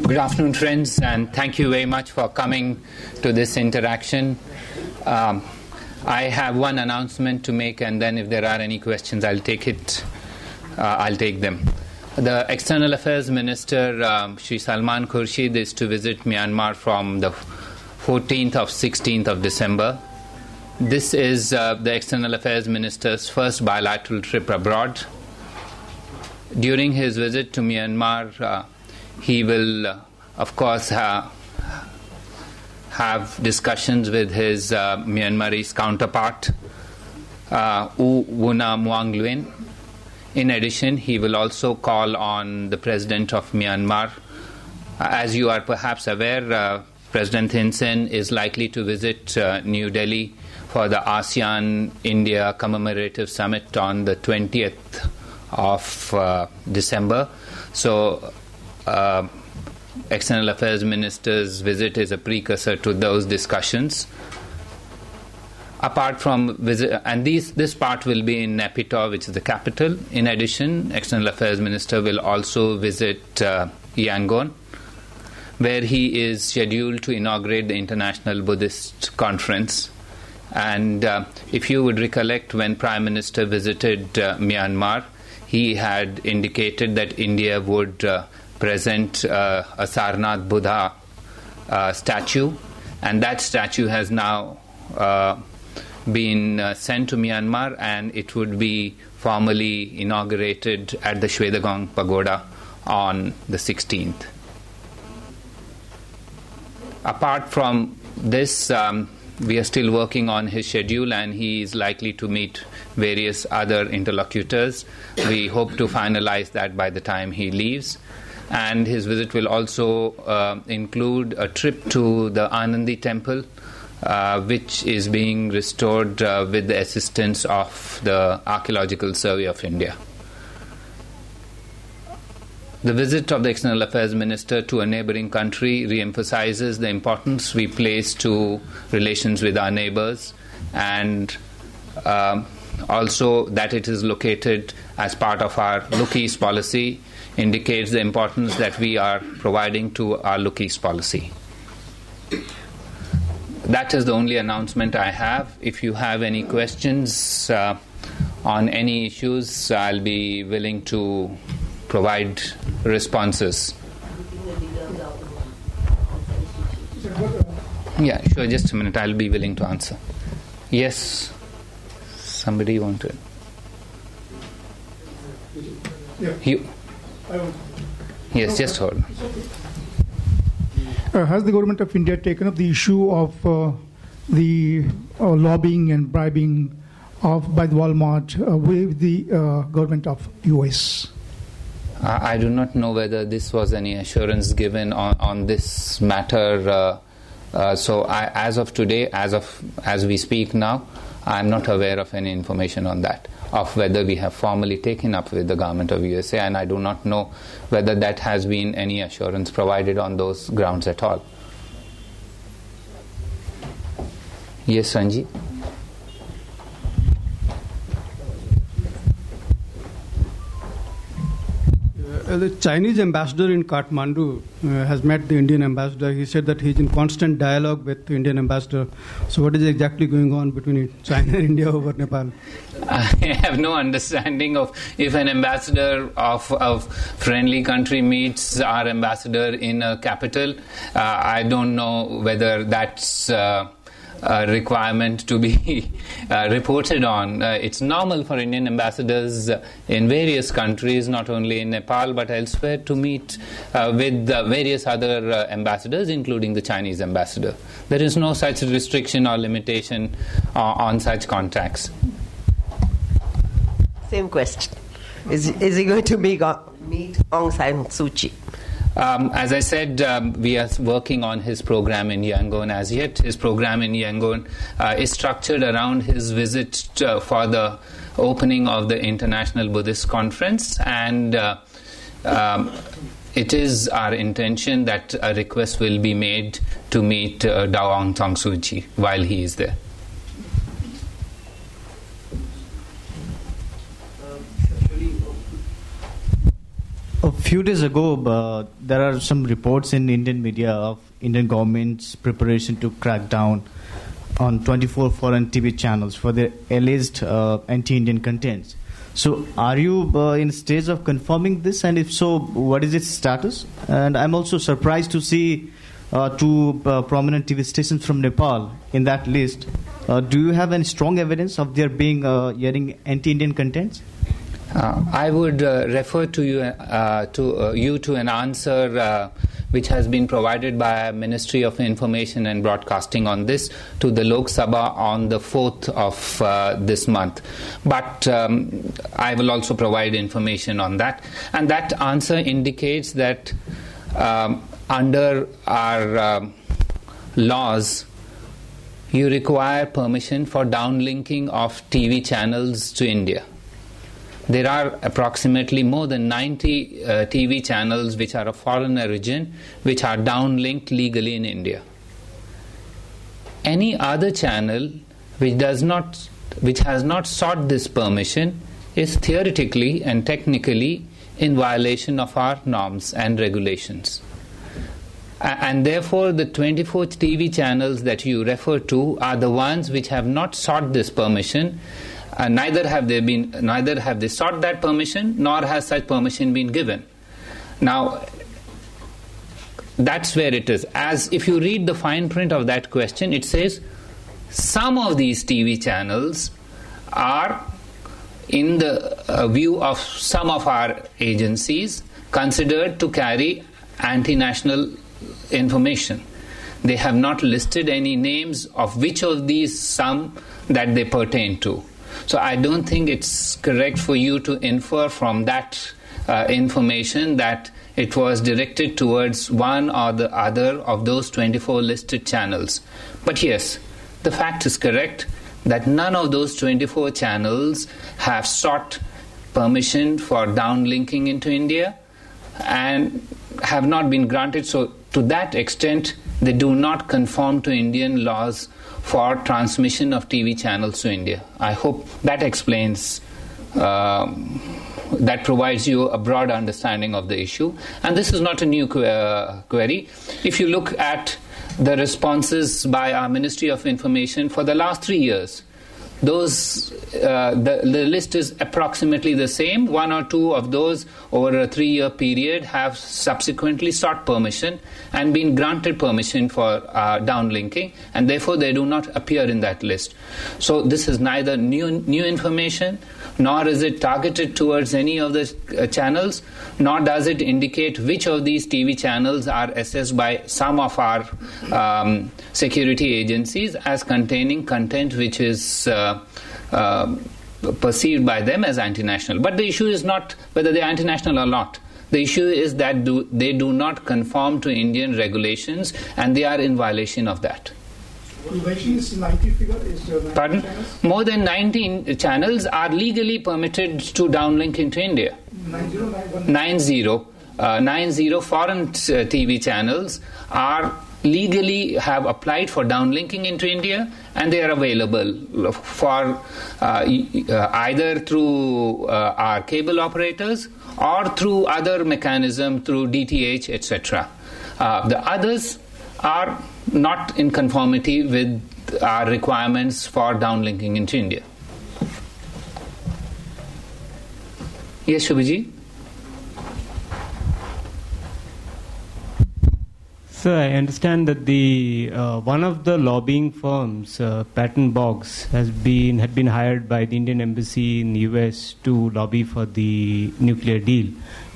Good afternoon, friends, and thank you very much for coming to this interaction. I have one announcement to make, and then if there are any questions, I'll take them. The External Affairs Minister, Shri Salman Khurshid, is to visit Myanmar from the 14th of 16th of December. This is the External Affairs Minister's first bilateral trip abroad. During his visit to Myanmar, he will, of course, have discussions with his Myanmarese counterpart, U Wuna Muang Luin. In addition, he will also call on the President of Myanmar. As you are perhaps aware, President Thein Sein is likely to visit New Delhi for the ASEAN-India Commemorative Summit on the 20th of December. So, External Affairs Minister's visit is a precursor to those discussions. Apart from visit, and this part will be in Naypyidaw, which is the capital. In addition, External Affairs Minister will also visit Yangon, where he is scheduled to inaugurate the International Buddhist Conference. And if you would recollect, when Prime Minister visited Myanmar, he had indicated that India would present a Sarnath Buddha statue, and that statue has now been sent to Myanmar, and it would be formally inaugurated at the Shwedagon Pagoda on the 16th. Apart from this, we are still working on his schedule, and he is likely to meet various other interlocutors. We hope to finalize that by the time he leaves. And his visit will also include a trip to the Anandi Temple, which is being restored with the assistance of the Archaeological Survey of India. The visit of the External Affairs Minister to a neighboring country re-emphasizes the importance we place to relations with our neighbors, and also that it is located as part of our Look East policy indicates the importance that we are providing to our Look East policy. That is the only announcement I have. If you have any questions on any issues, I'll be willing to provide responses. Yeah, sure, just a minute. I'll be willing to answer. Yes, somebody wanted. You. Yes, just hold. Has the government of India taken up the issue of the lobbying and bribing by the Walmart with the government of US? I do not know whether this was any assurance given on this matter. So as of today, as we speak now, I am not aware of any information on that, of whether we have formally taken up with the government of USA, and I do not know whether that has been any assurance provided on those grounds at all. Yes, Ranji? The Chinese ambassador in Kathmandu has met the Indian ambassador. He said that he's in constant dialogue with the Indian ambassador. So what is exactly going on between China and India over Nepal? I have no understanding of if an ambassador of a friendly country meets our ambassador in a capital. I don't know whether that's a requirement to be reported on. It's normal for Indian ambassadors in various countries, not only in Nepal but elsewhere, to meet with various other ambassadors, including the Chinese ambassador. There is no such restriction or limitation on such contacts. Same question. Is he going to meet Aung San Suu Kyi? As I said, we are working on his program in Yangon as yet. His program in Yangon is structured around his visit for the opening of the International Buddhist Conference, and it is our intention that a request will be made to meet Aung San Suu Kyi while he is there. A few few days ago, there are some reports in Indian media of Indian government's preparation to crack down on 24 foreign TV channels for their alleged anti-Indian contents. So are you in stage of confirming this, and if so, what is its status? And I'm also surprised to see two prominent TV stations from Nepal in that list. Do you have any strong evidence of their being airing anti-Indian contents? I would refer to you to an answer which has been provided by Ministry of Information and Broadcasting on this to the Lok Sabha on the 4th of this month. But I will also provide information on that. And that answer indicates that under our laws, you require permission for downlinking of TV channels to India. There are approximately more than 90 TV channels which are of foreign origin which are downlinked legally in India. Any other channel which has not sought this permission is theoretically and technically in violation of our norms and regulations. And therefore the 24 TV channels that you refer to are the ones which have not sought this permission. Neither have they sought that permission, nor has such permission been given. Now, that's where it is. As if you read the fine print of that question, it says some of these TV channels are, in the view of some of our agencies, considered to carry anti-national information. They have not listed any names of which of these some that they pertain to. So I don't think it's correct for you to infer from that information that it was directed towards one or the other of those 24 listed channels. But yes, the fact is correct that none of those 24 channels have sought permission for downlinking into India and have not been granted. So to that extent, they do not conform to Indian laws for transmission of TV channels to India. I hope that explains, that provides you a broad understanding of the issue. And this is not a new query. If you look at the responses by our Ministry of Information for the last 3 years, the list is approximately the same. One or two of those over a 3-year period have subsequently sought permission and been granted permission for downlinking, and therefore they do not appear in that list. So this is neither new information, nor is it targeted towards any of the channels, nor does it indicate which of these TV channels are assessed by some of our security agencies as containing content which is perceived by them as anti-national. But the issue is not whether they are anti-national or not. The issue is that they do not conform to Indian regulations, and they are in violation of that. You mentioned this 90 figure is 90 Pardon? channels? More than 19 channels are legally permitted to downlink into India. 90 foreign TV channels are legally have applied for downlinking into India, and they are available for either through our cable operators or through other mechanism through DTH, etc. The others are not in conformity with our requirements for downlinking into India. Yes, Shubhaji? Sir, I understand that the one of the lobbying firms, Patton Boggs, had been hired by the Indian Embassy in the US to lobby for the nuclear deal.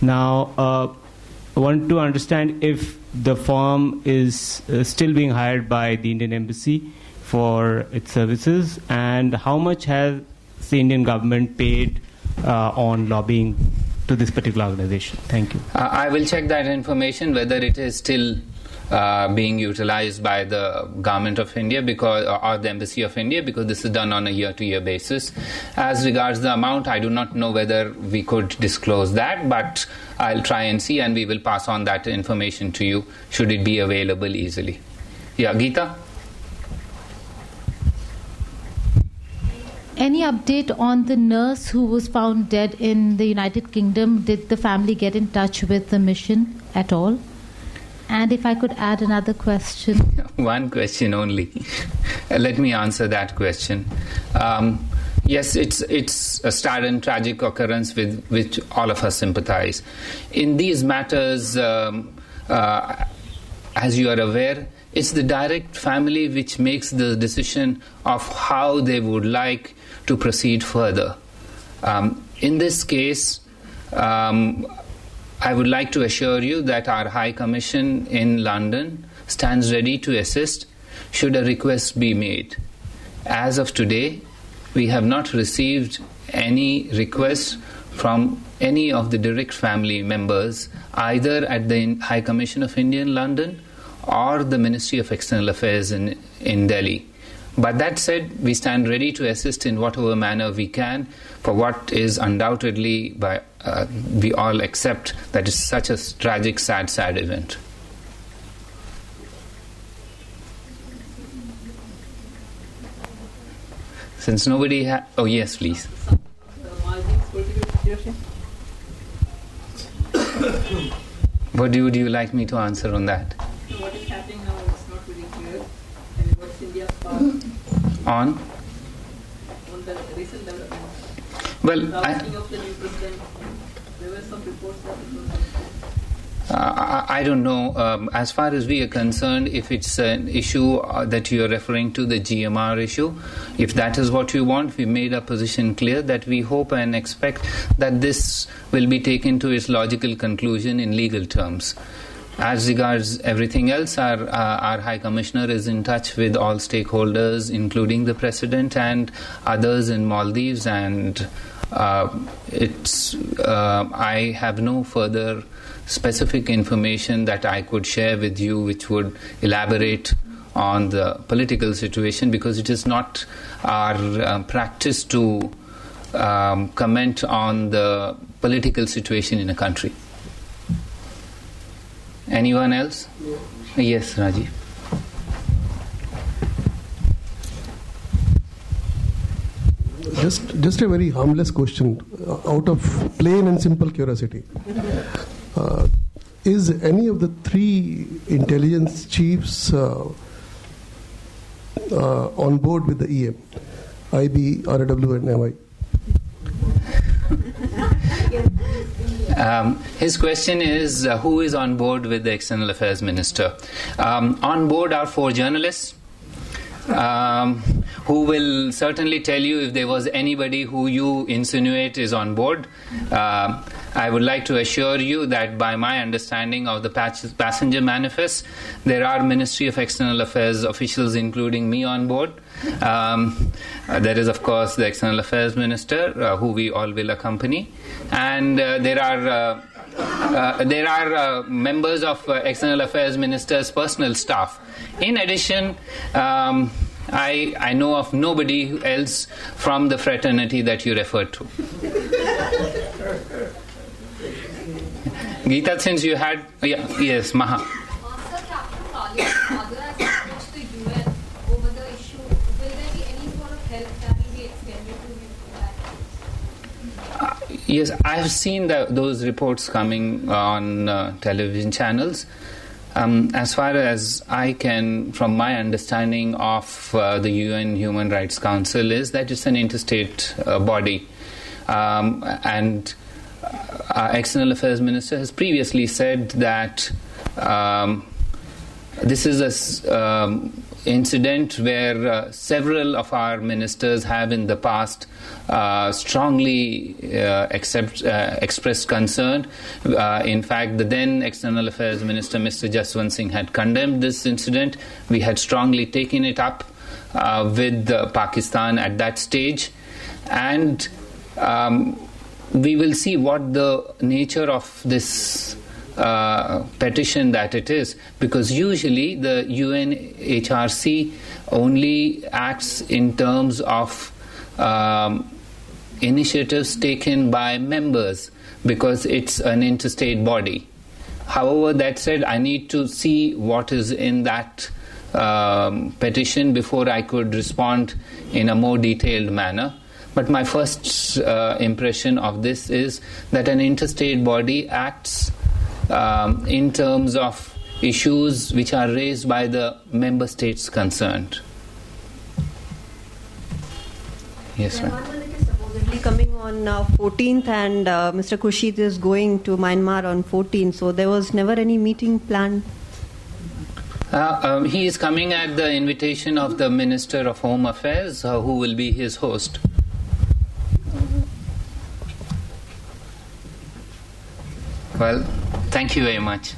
Now, I want to understand if the firm is still being hired by the Indian Embassy for its services, and how much has the Indian government paid on lobbying to this particular organization. Thank you. I will check that information, whether it is still being utilized by the Government of India or the Embassy of India, because this is done on a year-to-year basis. As regards the amount, I do not know whether we could disclose that, but I'll try and see, and we will pass on that information to you should it be available easily. Yeah, Geeta? Any update on the nurse who was found dead in the United Kingdom? Did the family get in touch with the mission at all? And if I could add another question. One question only. Let me answer that question. Yes, it's a sad and tragic occurrence with which all of us sympathize. In these matters, as you are aware, it's the direct family which makes the decision of how they would like to proceed further. In this case, I would like to assure you that our High Commission in London stands ready to assist should a request be made. As of today, we have not received any requests from any of the direct family members, either at the High Commission of India in London or the Ministry of External Affairs in Delhi. But that said, we stand ready to assist in whatever manner we can for what is undoubtedly, we all accept, that is such a tragic, sad event. Since nobody oh yes, please. What would you like me to answer on that? What is happening now is not very clear. And what's India's part on the recent development? Well, the ousting of the new president, there were some reports that it was I don't know. As far as we are concerned, if it's an issue that you are referring to, the GMR issue, if that is what you want, we made our position clear that we hope and expect that this will be taken to its logical conclusion in legal terms. As regards everything else, our High Commissioner is in touch with all stakeholders, including the President and others in Maldives, and I have no further specific information that I could share with you which would elaborate on the political situation, because it is not our practice to comment on the political situation in a country. Anyone else? Yes, Rajiv. Just a very harmless question, out of plain and simple curiosity. Is any of the three intelligence chiefs on board with the EM? IB, RW and MI? His question is, who is on board with the External Affairs Minister? On board are 4 journalists who will certainly tell you if there was anybody who you insinuate is on board. I would like to assure you that by my understanding of the passenger manifest, there are Ministry of External Affairs officials, including me, on board. There is, of course, the External Affairs Minister, who we all will accompany, and there are members of External Affairs Minister's personal staff. In addition, I know of nobody else from the fraternity that you referred to. Geeta, since you had... yes, Maha. Sir, Captain Parliament's father has approached the UN over the issue. Will there be any sort of help that will be extended to him? Yes, I have seen those reports coming on television channels. As far as I can, from my understanding of the UN Human Rights Council, is that it's an interstate body. And our External Affairs Minister has previously said that this is an incident where several of our ministers have in the past strongly expressed concern. In fact, the then External Affairs Minister, Mr. Jaswant Singh, had condemned this incident. We had strongly taken it up with Pakistan at that stage, and we will see what the nature of this petition that it is, because usually the UNHRC only acts in terms of initiatives taken by members, because it's an interstate body. However, that said, I need to see what is in that petition before I could respond in a more detailed manner. But my first impression of this is that an interstate body acts in terms of issues which are raised by the member states concerned. Yes, ma'am. is supposedly coming on 14th, and Mr. Khurshid is going to Myanmar on 14th, so there was never any meeting planned. He is coming at the invitation of the Minister of Home Affairs, who will be his host. Well, thank you very much.